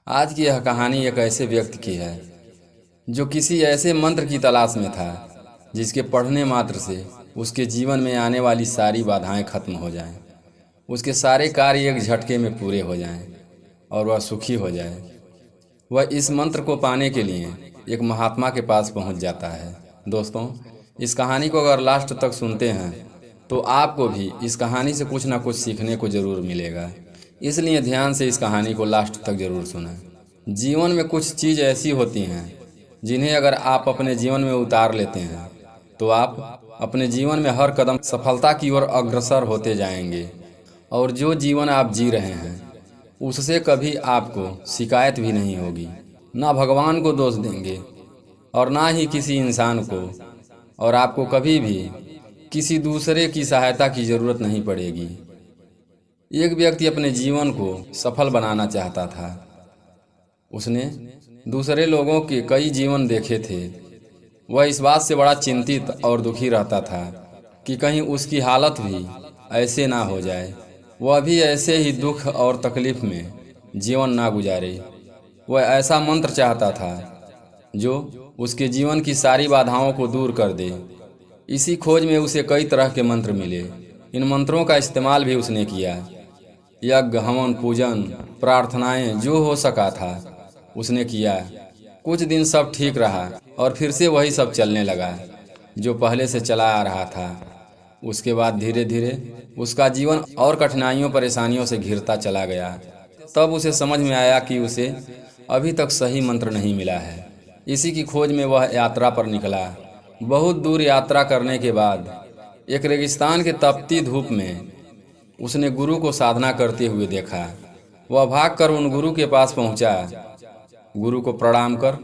आज की यह कहानी एक ऐसे व्यक्ति की है जो किसी ऐसे मंत्र की तलाश में था जिसके पढ़ने मात्र से उसके जीवन में आने वाली सारी बाधाएं खत्म हो जाएं, उसके सारे कार्य एक झटके में पूरे हो जाएं और वह सुखी हो जाए। वह इस मंत्र को पाने के लिए एक महात्मा के पास पहुंच जाता है। दोस्तों, इस कहानी को अगर लास्ट तक सुनते हैं तो आपको भी इस कहानी से कुछ ना कुछ सीखने को ज़रूर मिलेगा, इसलिए ध्यान से इस कहानी को लास्ट तक ज़रूर सुनें। जीवन में कुछ चीज़ ऐसी होती हैं जिन्हें अगर आप अपने जीवन में उतार लेते हैं तो आप अपने जीवन में हर कदम सफलता की ओर अग्रसर होते जाएंगे और जो जीवन आप जी रहे हैं उससे कभी आपको शिकायत भी नहीं होगी। ना भगवान को दोष देंगे और ना ही किसी इंसान को, और आपको कभी भी किसी दूसरे की सहायता की ज़रूरत नहीं पड़ेगी। एक व्यक्ति अपने जीवन को सफल बनाना चाहता था। उसने दूसरे लोगों के कई जीवन देखे थे। वह इस बात से बड़ा चिंतित और दुखी रहता था कि कहीं उसकी हालत भी ऐसे ना हो जाए, वह भी ऐसे ही दुख और तकलीफ में जीवन ना गुजारे। वह ऐसा मंत्र चाहता था जो उसके जीवन की सारी बाधाओं को दूर कर दे। इसी खोज में उसे कई तरह के मंत्र मिले। इन मंत्रों का इस्तेमाल भी उसने किया। यज्ञ, हवन, पूजन, प्रार्थनाएं जो हो सका था उसने किया। कुछ दिन सब ठीक रहा और फिर से वही सब चलने लगा जो पहले से चला आ रहा था। उसके बाद धीरे धीरे उसका जीवन और कठिनाइयों परेशानियों से घिरता चला गया। तब उसे समझ में आया कि उसे अभी तक सही मंत्र नहीं मिला है। इसी की खोज में वह यात्रा पर निकला। बहुत दूर यात्रा करने के बाद एक रेगिस्तान के तपती धूप में उसने गुरु को साधना करते हुए देखा। वह भागकर उन गुरु के पास पहुंचा। गुरु को प्रणाम कर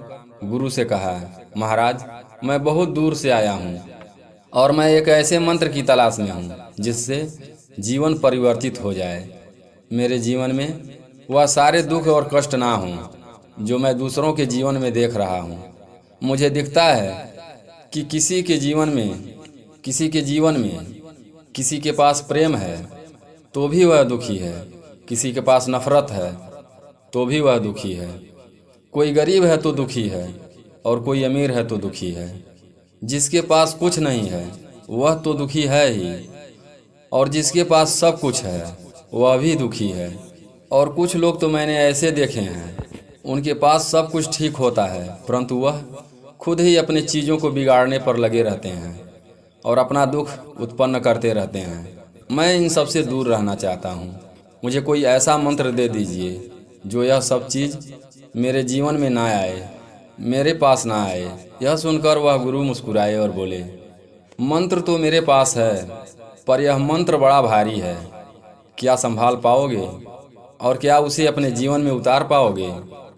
गुरु से कहा, महाराज, मैं बहुत दूर से आया हूं और मैं एक ऐसे मंत्र की तलाश में हूं जिससे जीवन परिवर्तित हो जाए। मेरे जीवन में वह सारे दुख और कष्ट ना हों जो मैं दूसरों के जीवन में देख रहा हूं। मुझे दिखता है कि किसी के जीवन में किसी के पास प्रेम है तो भी वह दुखी है, किसी के पास नफरत है तो भी वह दुखी है। कोई गरीब है तो दुखी है और कोई अमीर है तो दुखी है। जिसके पास कुछ नहीं है वह तो दुखी है ही, और जिसके पास सब कुछ है वह भी दुखी है। और कुछ लोग तो मैंने ऐसे देखे हैं, उनके पास सब कुछ ठीक होता है परंतु वह खुद ही अपनी चीज़ों को बिगाड़ने पर लगे रहते हैं और अपना दुख उत्पन्न करते रहते हैं। मैं इन सब से दूर रहना चाहता हूँ। मुझे कोई ऐसा मंत्र दे दीजिए जो यह सब चीज़ मेरे जीवन में ना आए, मेरे पास ना आए। यह सुनकर वह गुरु मुस्कुराए और बोले, मंत्र तो मेरे पास है पर यह मंत्र बड़ा भारी है। क्या संभाल पाओगे और क्या उसे अपने जीवन में उतार पाओगे?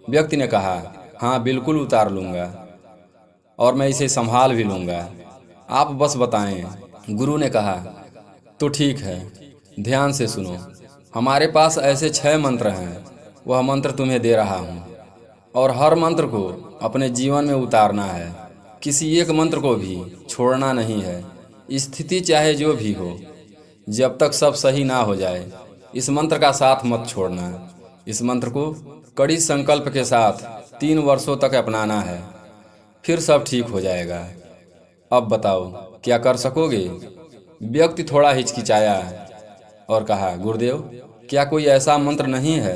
व्यक्ति ने कहा, हाँ बिल्कुल उतार लूँगा और मैं इसे संभाल भी लूँगा, आप बस बताएं। गुरु ने कहा, तो ठीक है, ध्यान से सुनो। हमारे पास ऐसे 6 मंत्र हैं। वह मंत्र तुम्हें दे रहा हूँ और हर मंत्र को अपने जीवन में उतारना है। किसी एक मंत्र को भी छोड़ना नहीं है, स्थिति चाहे जो भी हो। जब तक सब सही ना हो जाए इस मंत्र का साथ मत छोड़ना। इस मंत्र को कड़ी संकल्प के साथ 3 वर्षों तक अपनाना है, फिर सब ठीक हो जाएगा। अब बताओ, क्या कर सकोगे? व्यक्ति थोड़ा हिचकिचाया और कहा, गुरुदेव, क्या कोई ऐसा मंत्र नहीं है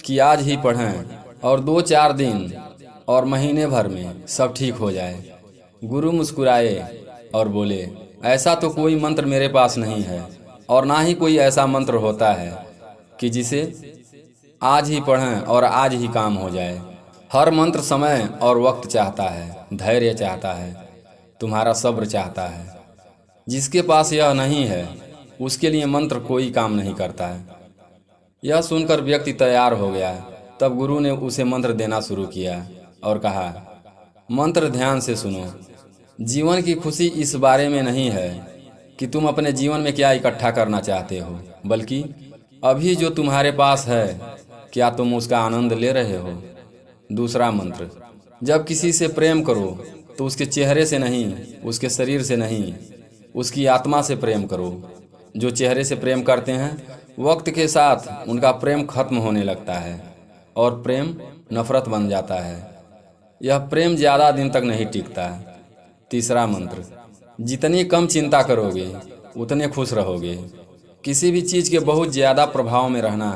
कि आज ही पढ़ें और 2-4 दिन और महीने भर में सब ठीक हो जाए? गुरु मुस्कुराए और बोले, ऐसा तो कोई मंत्र मेरे पास नहीं है और ना ही कोई ऐसा मंत्र होता है कि जिसे आज ही पढ़ें और आज ही काम हो जाए। हर मंत्र समय और वक्त चाहता है, धैर्य चाहता है, तुम्हारा सब्र चाहता है। जिसके पास यह नहीं है उसके लिए मंत्र कोई काम नहीं करता है। यह सुनकर व्यक्ति तैयार हो गया। तब गुरु ने उसे मंत्र देना शुरू किया और कहा, मंत्र ध्यान से सुनो। जीवन की खुशी इस बारे में नहीं है कि तुम अपने जीवन में क्या इकट्ठा करना चाहते हो, बल्कि अभी जो तुम्हारे पास है क्या तुम उसका आनंद ले रहे हो। दूसरा मंत्र, जब किसी से प्रेम करो तो उसके चेहरे से नहीं, उसके शरीर से नहीं, उसकी आत्मा से प्रेम करो। जो चेहरे से प्रेम करते हैं वक्त के साथ उनका प्रेम खत्म होने लगता है और प्रेम नफरत बन जाता है। यह प्रेम ज़्यादा दिन तक नहीं टिकता। तीसरा मंत्र, जितनी कम चिंता करोगे उतने खुश रहोगे। किसी भी चीज़ के बहुत ज़्यादा प्रभाव में रहना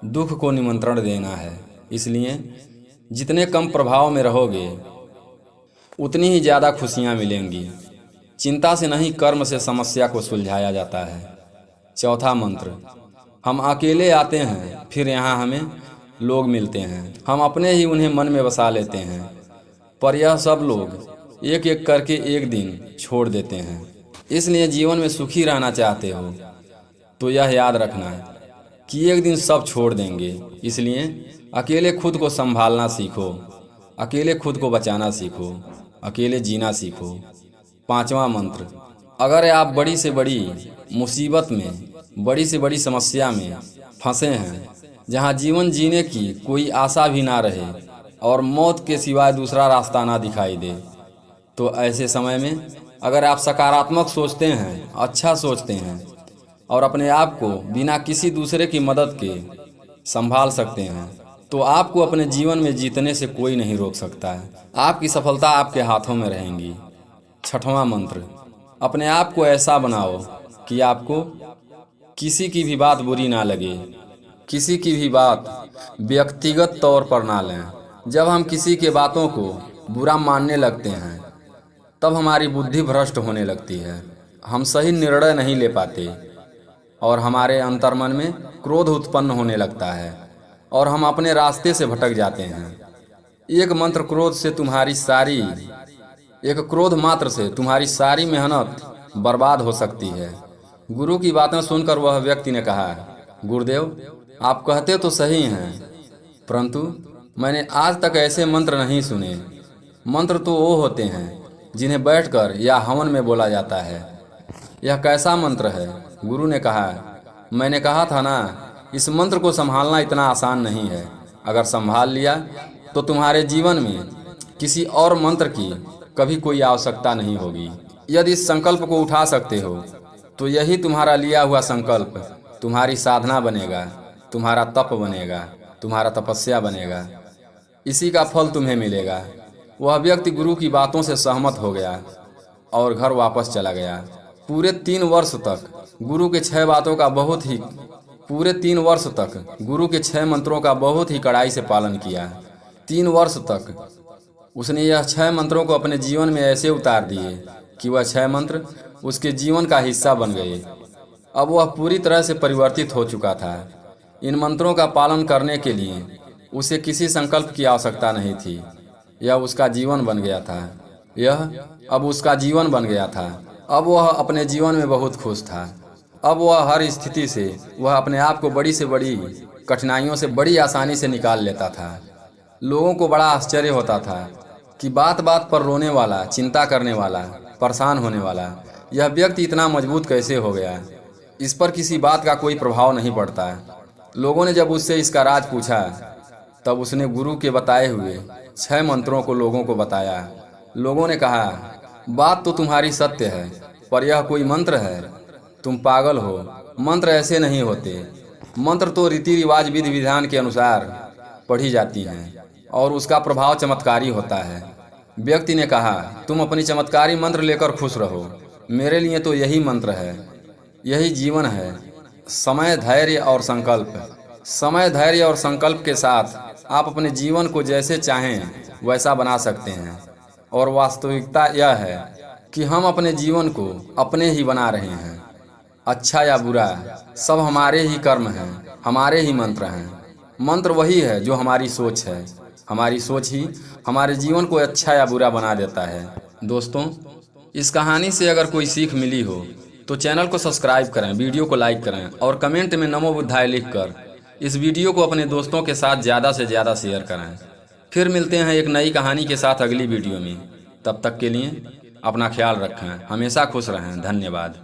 दुख को निमंत्रण देना है, इसलिए जितने कम प्रभाव में रहोगे उतनी ही ज़्यादा खुशियाँ मिलेंगी। चिंता से नहीं, कर्म से समस्या को सुलझाया जाता है। चौथा मंत्र, हम अकेले आते हैं, फिर यहाँ हमें लोग मिलते हैं। हम अपने ही उन्हें मन में बसा लेते हैं, पर यह सब लोग एक एक करके एक दिन छोड़ देते हैं। इसलिए जीवन में सुखी रहना चाहते हो तो यह याद रखना कि एक दिन सब छोड़ देंगे। इसलिए अकेले खुद को संभालना सीखो, अकेले खुद को बचाना सीखो, अकेले जीना सीखो। पांचवा मंत्र, अगर आप बड़ी से बड़ी मुसीबत में, बड़ी से बड़ी समस्या में फंसे हैं, जहां जीवन जीने की कोई आशा भी ना रहे और मौत के सिवाय दूसरा रास्ता ना दिखाई दे, तो ऐसे समय में अगर आप सकारात्मक सोचते हैं, अच्छा सोचते हैं और अपने आप को बिना किसी दूसरे की मदद के संभाल सकते हैं, तो आपको अपने जीवन में जीतने से कोई नहीं रोक सकता है। आपकी सफलता आपके हाथों में रहेंगी। छठवां मंत्र, अपने आप को ऐसा बनाओ कि आपको किसी की भी बात बुरी ना लगे, किसी की भी बात व्यक्तिगत तौर पर ना लें। जब हम किसी के बातों को बुरा मानने लगते हैं तब हमारी बुद्धि भ्रष्ट होने लगती है, हम सही निर्णय नहीं ले पाते और हमारे अंतर्मन में क्रोध उत्पन्न होने लगता है और हम अपने रास्ते से भटक जाते हैं। एक क्रोध मात्र से तुम्हारी सारी मेहनत बर्बाद हो सकती है। गुरु की बातें सुनकर वह व्यक्ति ने कहा, गुरुदेव आप कहते तो सही हैं, परंतु मैंने आज तक ऐसे मंत्र नहीं सुने। मंत्र तो वो होते हैं जिन्हें बैठकर या हवन में बोला जाता है, यह कैसा मंत्र है? गुरु ने कहा, मैंने कहा था ना, इस मंत्र को संभालना इतना आसान नहीं है। अगर संभाल लिया तो तुम्हारे जीवन में किसी और मंत्र की कभी कोई आवश्यकता नहीं होगी। यदि इस संकल्प को उठा सकते हो तो यही तुम्हारा लिया हुआ संकल्प तुम्हारी साधना बनेगा, तुम्हारा तप बनेगा, तुम्हारा तपस्या बनेगा। इसी का फल तुम्हें मिलेगा। वह व्यक्ति गुरु की बातों से सहमत हो गया और घर वापस चला गया। पूरे 3 वर्ष तक गुरु के 6 मंत्रों का बहुत ही कड़ाई से पालन किया। 3 वर्ष तक उसने यह 6 मंत्रों को अपने जीवन में ऐसे उतार दिए कि वह 6 मंत्र उसके जीवन का हिस्सा बन गए। अब वह पूरी तरह से परिवर्तित हो चुका था। इन मंत्रों का पालन करने के लिए उसे किसी संकल्प की आवश्यकता नहीं थी। यह उसका जीवन बन गया था। अब उसका जीवन बन गया था। अब वह अपने जीवन में बहुत खुश था। अब वह हर स्थिति से वह अपने आप को बड़ी से बड़ी कठिनाइयों से बड़ी आसानी से निकाल लेता था। लोगों को बड़ा आश्चर्य होता था कि बात बात पर रोने वाला, चिंता करने वाला, परेशान होने वाला यह व्यक्ति इतना मजबूत कैसे हो गया। इस पर किसी बात का कोई प्रभाव नहीं पड़ता। लोगों ने जब उससे इसका राज पूछा तब उसने गुरु के बताए हुए 6 मंत्रों को लोगों को बताया। लोगों ने कहा, बात तो तुम्हारी सत्य है, पर यह कोई मंत्र है? तुम पागल हो, मंत्र ऐसे नहीं होते। मंत्र तो रीति रिवाज विधि विधान के अनुसार पढ़ी जाती हैं और उसका प्रभाव चमत्कारी होता है। व्यक्ति ने कहा, तुम अपनी चमत्कारी मंत्र लेकर खुश रहो, मेरे लिए तो यही मंत्र है, यही जीवन है। समय, धैर्य और संकल्प के साथ आप अपने जीवन को जैसे चाहें वैसा बना सकते हैं। और वास्तविकता यह है कि हम अपने जीवन को अपने ही बना रहे हैं। अच्छा या बुरा सब हमारे ही कर्म हैं, हमारे ही मंत्र हैं। मंत्र वही है जो हमारी सोच है। हमारी सोच ही हमारे जीवन को अच्छा या बुरा बना देता है। दोस्तों, इस कहानी से अगर कोई सीख मिली हो तो चैनल को सब्सक्राइब करें, वीडियो को लाइक करें और कमेंट में नमो बुद्धाय लिखकर इस वीडियो को अपने दोस्तों के साथ ज़्यादा से ज़्यादा शेयर करें। फिर मिलते हैं एक नई कहानी के साथ अगली वीडियो में। तब तक के लिए अपना ख्याल रखें, हमेशा खुश रहें। धन्यवाद।